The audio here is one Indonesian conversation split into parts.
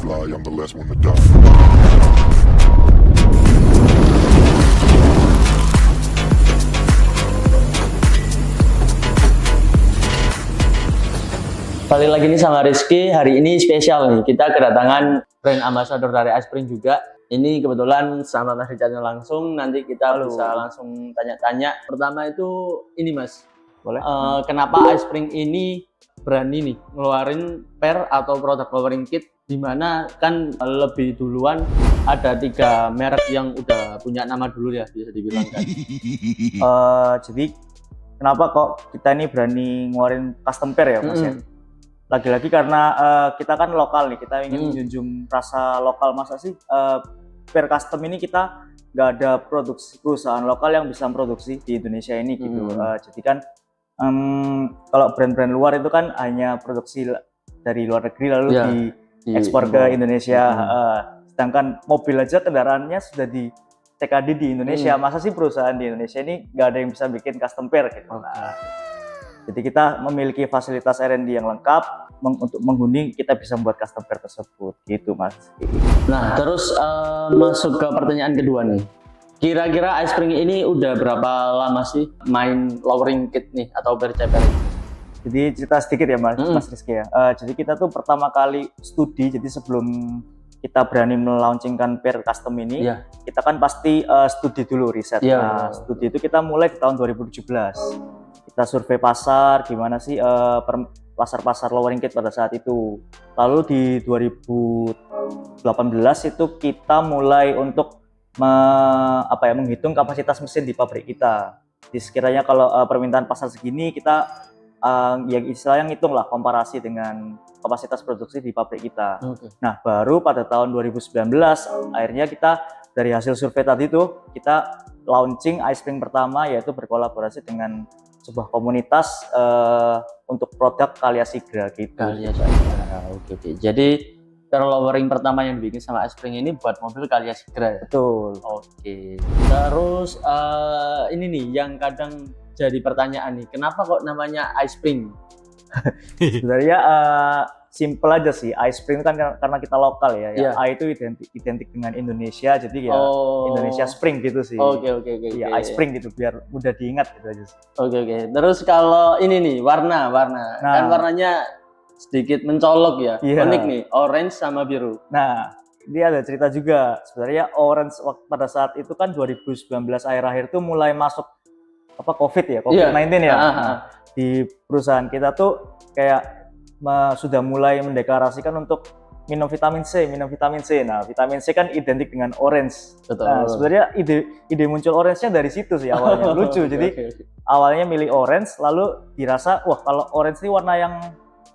fly, I'm the last one to die. Balik lagi nih sama Rizky. Hari ini spesial nih, kita kedatangan brand ambassador dari Ice Spring juga. Ini kebetulan sama Mas Richardnya langsung. Nanti kita bisa langsung tanya-tanya. Pertama itu ini Mas, Boleh? kenapa Ice Spring ini berani nih ngeluarin pair atau produk lowering kit, dimana kan lebih duluan ada 3 merek yang udah punya nama dulu ya, bisa dibilang kan. Jadi kenapa kok kita ini berani ngeluarin custom pair ya Mas ya? Lagi-lagi karena kita kan lokal nih, kita ingin menjunjung rasa lokal. Masa sih pair custom ini kita nggak ada produksi perusahaan lokal yang bisa memproduksi di Indonesia ini gitu. Jadi kan kalau brand-brand luar itu kan hanya produksi dari luar negeri lalu diekspor ke Indonesia. Sedangkan mobil aja kendaraannya sudah di TKD di Indonesia. Masa sih perusahaan di Indonesia ini nggak ada yang bisa bikin custom pair gitu. Nah, jadi kita memiliki fasilitas R&D yang lengkap untuk menghuni, kita bisa membuat custom pair tersebut gitu Mas. Nah terus masuk ke pertanyaan kedua nih. Kira-kira Ice Spring ini udah berapa lama sih main lowering kit nih atau pair ceper? Jadi cerita sedikit ya Mas Rizky ya. Jadi kita tuh pertama kali studi, jadi sebelum kita berani melaunchingkan pair custom ini, kita kan pasti studi dulu, riset. Nah studi itu kita mulai di tahun 2017. Kita survei pasar, gimana sih pasar-pasar lowering kit pada saat itu. Lalu di 2018 itu kita mulai untuk menghitung kapasitas mesin di pabrik kita. Jadi sekiranya kalau permintaan pasar segini, kita yang istilahnya ngitung lah komparasi dengan kapasitas produksi di pabrik kita. Nah baru pada tahun 2019 akhirnya kita dari hasil survei tadi tuh kita launching Ice Spring pertama, yaitu berkolaborasi dengan sebuah komunitas untuk produk Kalia Sigra gitu. Kalia Sigra, oke. Jadi pair lowering pertama yang dibikin sama Ice Spring ini buat mobil Kalia Sigra ya? Betul. Oke. Terus ini nih yang kadang jadi pertanyaan nih, kenapa kok namanya Ice Spring? Sebenarnya simple aja sih. Ice Spring kan karena kita lokal ya. I itu identik dengan Indonesia, jadi ya Indonesia Spring gitu sih. Oke. Ya Ice Spring gitu biar mudah diingat gitu aja sih. Oke. Terus kalau ini nih warna kan warnanya sedikit mencolok ya, unik nih, orange sama biru. Nah ini ada cerita juga. Sebenarnya orange pada saat itu kan 2019 akhir-akhir tuh mulai masuk COVID ya, COVID-19 ya. Nah, di perusahaan kita tuh kayak sudah mulai mendeklarasikan untuk minum vitamin C. Nah, vitamin C kan identik dengan orange. Betul. Nah, sebenarnya ide muncul orange-nya dari situ sih awalnya. Lucu. Jadi awalnya milih orange, lalu dirasa wah kalau orange ini warna yang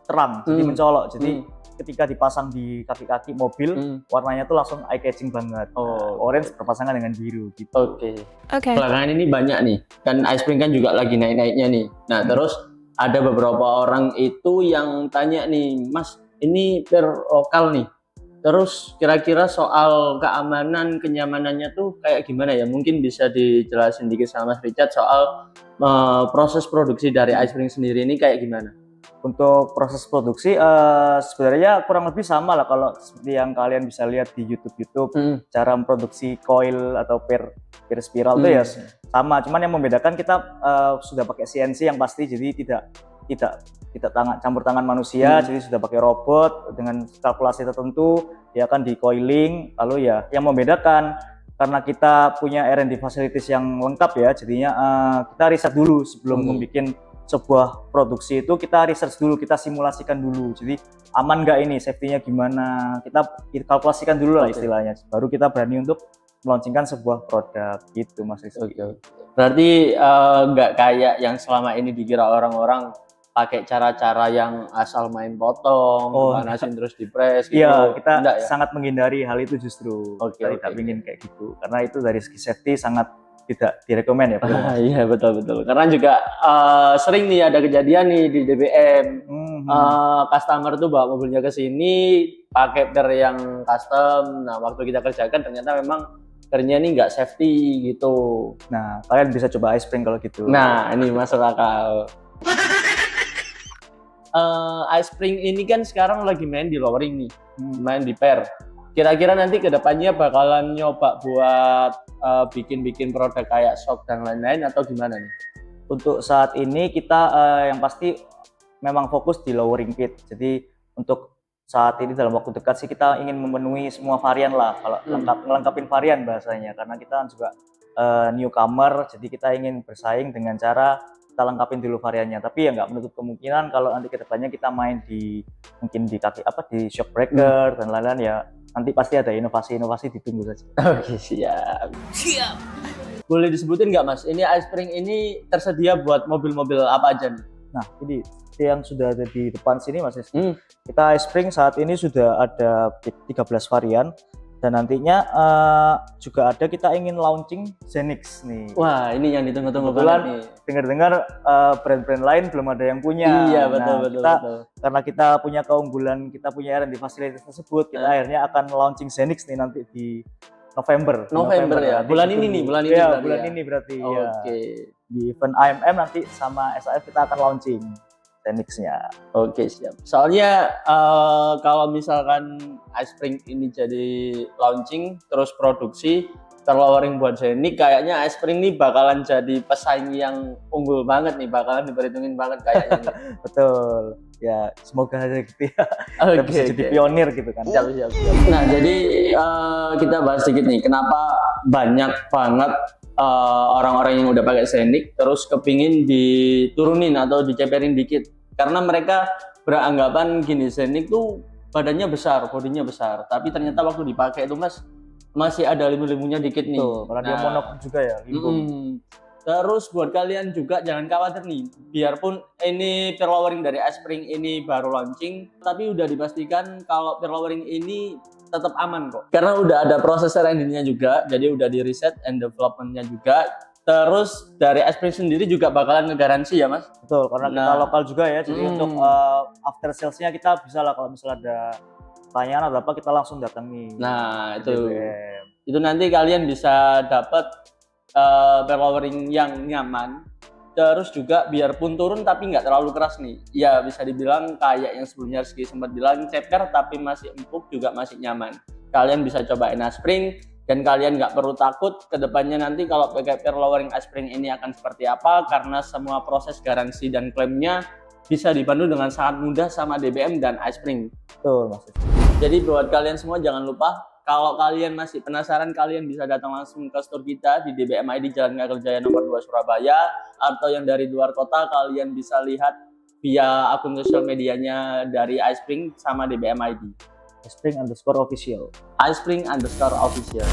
terang, jadi mencolok. Jadi ketika dipasang di kaki-kaki mobil, warnanya tuh langsung eye catching banget. Orange berpasangan dengan biru gitu. Oke. Belakangan ini banyak nih, kan Ice Spring kan juga lagi naik-naiknya nih. Nah, terus ada beberapa orang itu yang tanya nih, Mas, ini pair lokal nih. Terus kira-kira soal keamanan, kenyamanannya tuh kayak gimana ya? Mungkin bisa dijelasin dikit sama Mas Richard soal proses produksi dari Ice Spring sendiri ini kayak gimana? Untuk proses produksi sebenarnya kurang lebih sama lah kalau seperti yang kalian bisa lihat di YouTube. Cara memproduksi coil atau pair spiral itu ya sama, cuman yang membedakan kita sudah pakai CNC yang pasti, jadi tidak campur tangan manusia, jadi sudah pakai robot dengan kalkulasi tertentu, dia akan di coiling. Lalu ya yang membedakan karena kita punya R&D facilities yang lengkap ya, jadinya kita riset dulu sebelum membuat sebuah produksi itu. Kita research dulu, kita simulasikan dulu, jadi aman nggak ini, safety-nya gimana, kita kalkulasikan dulu lah istilahnya, baru kita berani untuk melaunchingkan sebuah produk gitu Mas Rizky. Berarti nggak kayak yang selama ini dikira orang-orang pakai cara-cara yang asal main potong, panasin terus dipres gitu. Iya, kita sangat menghindari hal itu justru. Kita tidak ingin kayak gitu, karena itu dari segi safety sangat tidak direkomend ya. Iya betul. Karena juga sering nih ada kejadian nih di DBM, customer tuh bawa mobilnya ke sini pakai pair yang custom. Nah waktu kita kerjakan ternyata memang pairnya ini nggak safety gitu. Nah kalian bisa coba Ice Spring kalau gitu. Nah ini masuk akal. Ice Spring ini kan sekarang lagi main di lowering nih, main di pair. Kira-kira nanti kedepannya bakalan nyoba buat bikin-bikin produk kayak shock dan lain-lain atau gimana nih? Untuk saat ini kita yang pasti memang fokus di lowering pit. Jadi untuk saat ini dalam waktu dekat sih kita ingin memenuhi semua varian lah, kalau ngelengkapin varian bahasanya, karena kita juga newcomer, jadi kita ingin bersaing dengan cara kita lengkapin dulu variannya. Tapi ya nggak menutup kemungkinan kalau nanti kedepannya kita main di mungkin di di shock breaker dan lain-lain, ya nanti pasti ada inovasi-inovasi, ditunggu saja. Oke, siap. Boleh disebutin nggak Mas, ini Ice Spring ini tersedia buat mobil-mobil apa aja nih? Nah, ini yang sudah ada di depan sini Mas. Kita Ice Spring saat ini sudah ada 13 varian, dan nantinya juga ada, kita ingin launching Zenix nih. Wah, ini yang ditunggu-tunggu banget nih. Dengar-dengar brand-brand lain belum ada yang punya. Iya, betul. Karena kita punya keunggulan, kita punya R&D fasilitas tersebut, kita akhirnya akan launching Zenix nih nanti di November ya. Bulan ini berarti. Oke. Ya. Di event AMM nanti sama SAF kita akan launching Zenix-nya. Oke, siap. Soalnya kalau misalkan Ice Spring ini jadi launching terus produksi terlowering buat Zenix, kayaknya Ice Spring ini bakalan jadi pesaing yang unggul banget nih, bakalan diperhitungin banget kayaknya. Betul. Ya, semoga aja gitu ya. Kita bisa jadi pionir gitu kan. Siap. Nah, jadi kita bahas sedikit nih, kenapa banyak banget orang-orang yang udah pakai Zenix terus kepingin diturunin atau diceperin dikit, karena mereka beranggapan gini, Zenix tuh badannya besar, bodinya besar, tapi ternyata waktu dipakai itu Mas masih ada limbung-limbungnya dikit nih. Karena dia monok juga ya, limbung. Terus buat kalian juga jangan khawatir nih, biarpun ini peer lowering dari Ice Spring ini baru launching, tapi udah dipastikan kalau peer lowering ini tetap aman kok. Karena udah ada proses R&D-nya juga, jadi udah di riset and development-nya juga. Terus dari Ice Spring sendiri juga bakalan ngegaransi ya Mas? Betul, karena kita lokal juga ya, jadi untuk after sales-nya kita bisa lah, kalau misalnya ada pertanyaan atau apa kita langsung datangi. Nah itu nanti kalian bisa dapat peer lowering yang nyaman, terus juga biarpun turun tapi nggak terlalu keras nih, ya bisa dibilang kayak yang sebelumnya Rizky sempat bilang, ceper tapi masih empuk, juga masih nyaman. Kalian bisa cobain Ice Spring dan kalian nggak perlu takut kedepannya nanti kalau pakai peer lowering Ice Spring ini akan seperti apa, karena semua proses garansi dan klaimnya bisa dipandu dengan sangat mudah sama DBM dan Ice Spring. Betul Mas. Jadi buat kalian semua jangan lupa, kalau kalian masih penasaran, kalian bisa datang langsung ke store kita di DBM ID Jalan Ngakerjaya nomor 2 Surabaya, atau yang dari luar kota kalian bisa lihat via akun sosial medianya dari Ice Spring sama DBM ID. Ice Spring _official. Ice Spring _official.